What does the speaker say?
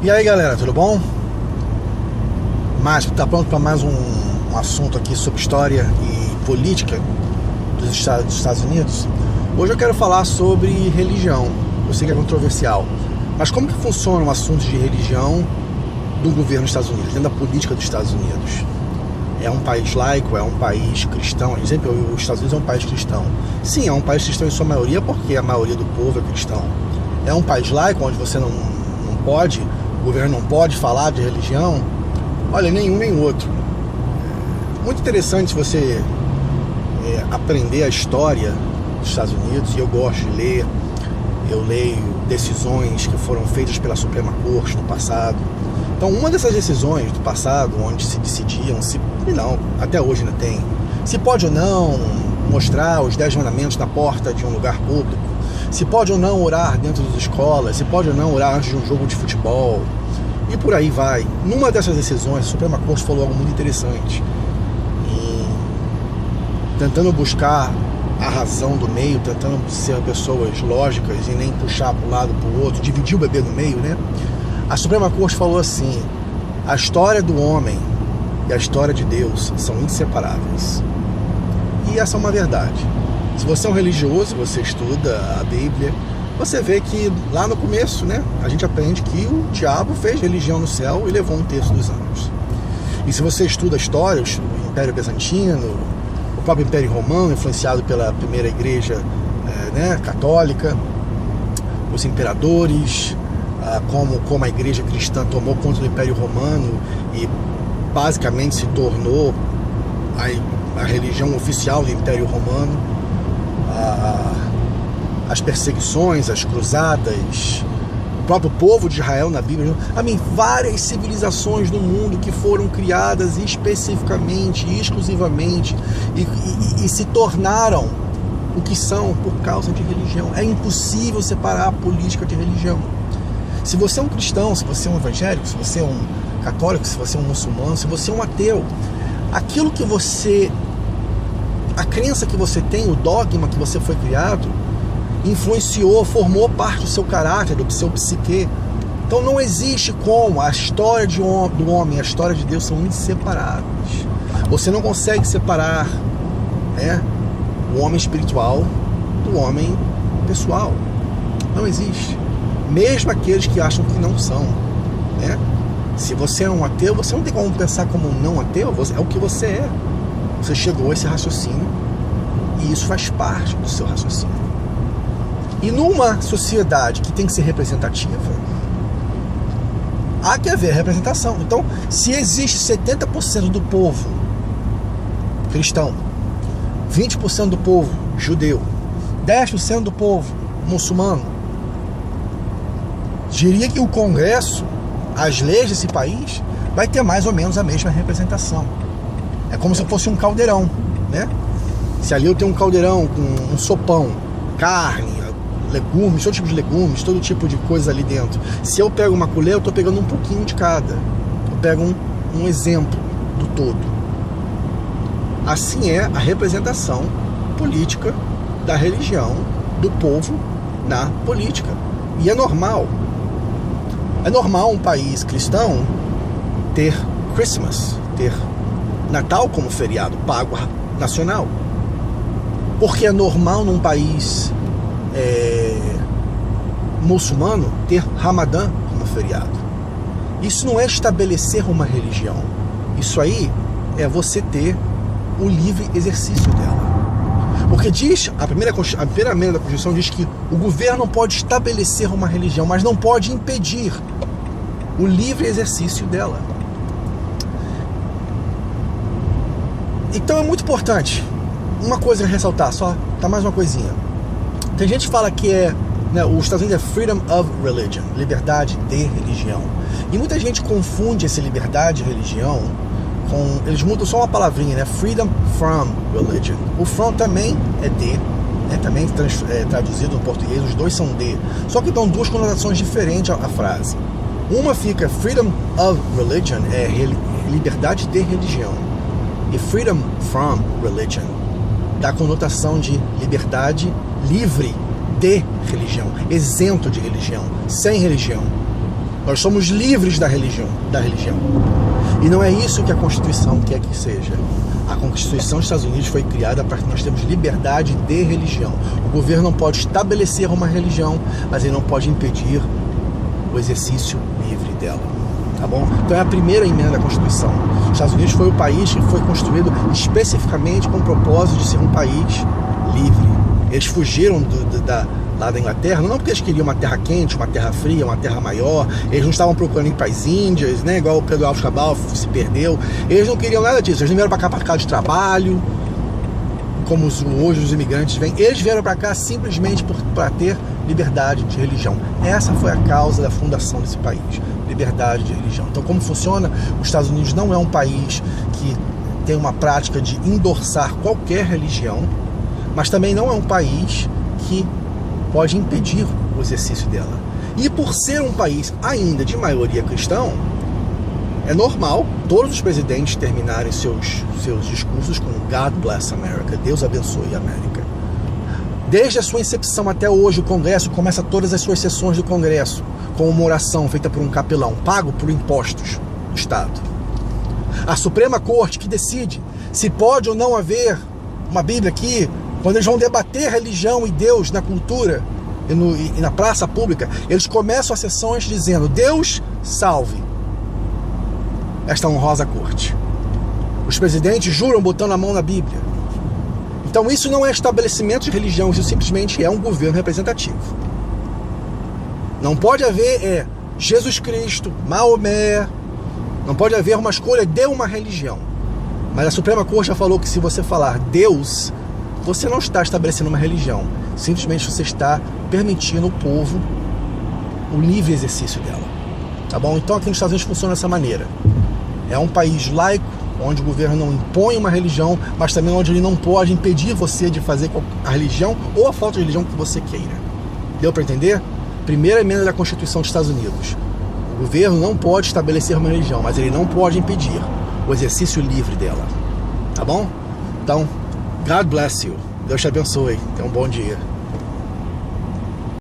E aí galera, tudo bom? Mas tá pronto para mais um assunto aqui sobre história e política dos Estados Unidos? Hoje eu quero falar sobre religião. Eu sei que é controversial, mas como que funciona o assunto de religião do governo dos Estados Unidos, dentro da política dos Estados Unidos? É um país laico, é um país cristão. A gente sempre ouve, os Estados Unidos é um país cristão. Sim, é um país cristão em sua maioria, porque a maioria do povo é cristão. É um país laico, onde você não pode, o governo não pode falar de religião? Olha, nenhum nem outro. Muito interessante você aprender a história dos Estados Unidos, e eu gosto de ler. Eu leio decisões que foram feitas pela Suprema Corte no passado. Então, uma dessas decisões do passado, onde se decidiam, até hoje ainda tem, se pode ou não mostrar os 10 mandamentos na porta de um lugar público, se pode ou não orar dentro das escolas, se pode ou não orar antes de um jogo de futebol, e por aí vai. Numa dessas decisões, a Suprema Corte falou algo muito interessante, tentando buscar a razão do meio, tentando ser pessoas lógicas e nem puxar para um lado para o outro, dividir o bebê no meio, né? A Suprema Corte falou assim: a história do homem e a história de Deus são inseparáveis. E essa é uma verdade. Se você é um religioso, você estuda a Bíblia, você vê que lá no começo, né, a gente aprende que o diabo fez religião no céu e levou um terço dos anos. E se você estuda a história, o Império Bizantino, o próprio Império Romano, influenciado pela primeira igreja católica, os imperadores, como a igreja cristã tomou conta do Império Romano e basicamente se tornou a religião oficial do Império Romano, as perseguições, as cruzadas, o próprio povo de Israel na Bíblia, várias civilizações no mundo que foram criadas especificamente, exclusivamente e se tornaram o que são por causa de religião. É impossível separar a política de religião. Se você é um cristão, se você é um evangélico, se você é um católico, se você é um muçulmano, se você é um ateu, aquilo que a crença que você tem, o dogma que você foi criado, influenciou, formou parte do seu caráter, do seu psique. Então não existe como. A história do homem e a história de Deus são inseparáveis. Você não consegue separar o homem espiritual do homem pessoal. Não existe. Mesmo aqueles que acham que não são, né? Se você é um ateu, você não tem como pensar como um não ateu, é o que você é. Você chegou a esse raciocínio e isso faz parte do seu raciocínio. E numa sociedade que tem que ser representativa, há que haver representação. Então, se existe 70% do povo cristão, 20% do povo judeu, 10% do povo muçulmano, diria que o Congresso, as leis desse país, vai ter mais ou menos a mesma representação. É como se fosse um caldeirão, né? Se ali eu tenho um caldeirão com um sopão, carne, legumes, todo tipo de legumes, todo tipo de coisa ali dentro. Se eu pego uma colher, eu estou pegando um pouquinho de cada. Eu pego um exemplo do todo. Assim é a representação política da religião, do povo na política. E é normal. É normal um país cristão ter Christmas, ter Natal como feriado pago nacional. Porque é normal num país muçulmano ter Ramadã como feriado. Isso não é estabelecer uma religião. Isso aí é você ter o livre exercício dela. Porque diz, a primeira emenda da Constituição diz que o governo não pode estabelecer uma religião, mas não pode impedir o livre exercício dela. Então é muito importante. Uma coisa a ressaltar, mais uma coisinha. Tem gente que fala que os Estados Unidos é freedom of religion, liberdade de religião. E muita gente confunde essa liberdade de religião eles mudam só uma palavrinha, né? Freedom from religion. O from também é de, também traduzido no português, os dois são de. Só que dão duas conotações diferentes à frase. Uma fica freedom of religion, é liberdade de religião. E freedom from religion dá a conotação de liberdade livre de religião, isento de religião, sem religião. Nós somos livres da religião. E não é isso que a Constituição quer que seja. A Constituição dos Estados Unidos foi criada para que nós tenhamos liberdade de religião. O governo não pode estabelecer uma religião, mas ele não pode impedir o exercício livre dela. Tá bom? Então é a primeira emenda da Constituição. Os Estados Unidos foi o país que foi construído especificamente com o propósito de ser um país livre. Eles fugiram lá da Inglaterra, não porque eles queriam uma terra quente, uma terra fria, uma terra maior. Eles não estavam procurando ir para as Índias, né? Igual o Pedro Álvares Cabral se perdeu. Eles não queriam nada disso. Eles não vieram para cá para ficar de trabalho, como hoje os imigrantes vêm. Eles vieram para cá simplesmente para ter liberdade de religião. Essa foi a causa da fundação desse país, liberdade de religião. Então, como funciona? Os Estados Unidos não é um país que tem uma prática de endossar qualquer religião, mas também não é um país que pode impedir o exercício dela. E por ser um país ainda de maioria cristão, é normal todos os presidentes terminarem seus discursos com God bless America, Deus abençoe a América. Desde a sua incepção até hoje, o Congresso começa todas as suas sessões do Congresso com uma oração feita por um capelão, pago por impostos do Estado. A Suprema Corte que decide se pode ou não haver uma Bíblia aqui, quando eles vão debater religião e Deus na cultura e na praça pública, eles começam as sessões dizendo: Deus salve esta honrosa corte. Os presidentes juram botando a mão na Bíblia. Então isso não é estabelecimento de religião, isso simplesmente é um governo representativo. Não pode haver Jesus Cristo, Maomé, não pode haver uma escolha de uma religião. Mas a Suprema Corte já falou que se você falar Deus, você não está estabelecendo uma religião, simplesmente você está permitindo ao povo o livre exercício dela. Tá bom? Então aqui nos Estados Unidos funciona dessa maneira. É um país laico, onde o governo não impõe uma religião, mas também onde ele não pode impedir você de fazer a religião ou a falta de religião que você queira. Deu para entender? Primeira emenda da Constituição dos Estados Unidos. O governo não pode estabelecer uma religião, mas ele não pode impedir o exercício livre dela. Tá bom? Então, God bless you. Deus te abençoe. Tenha um bom dia.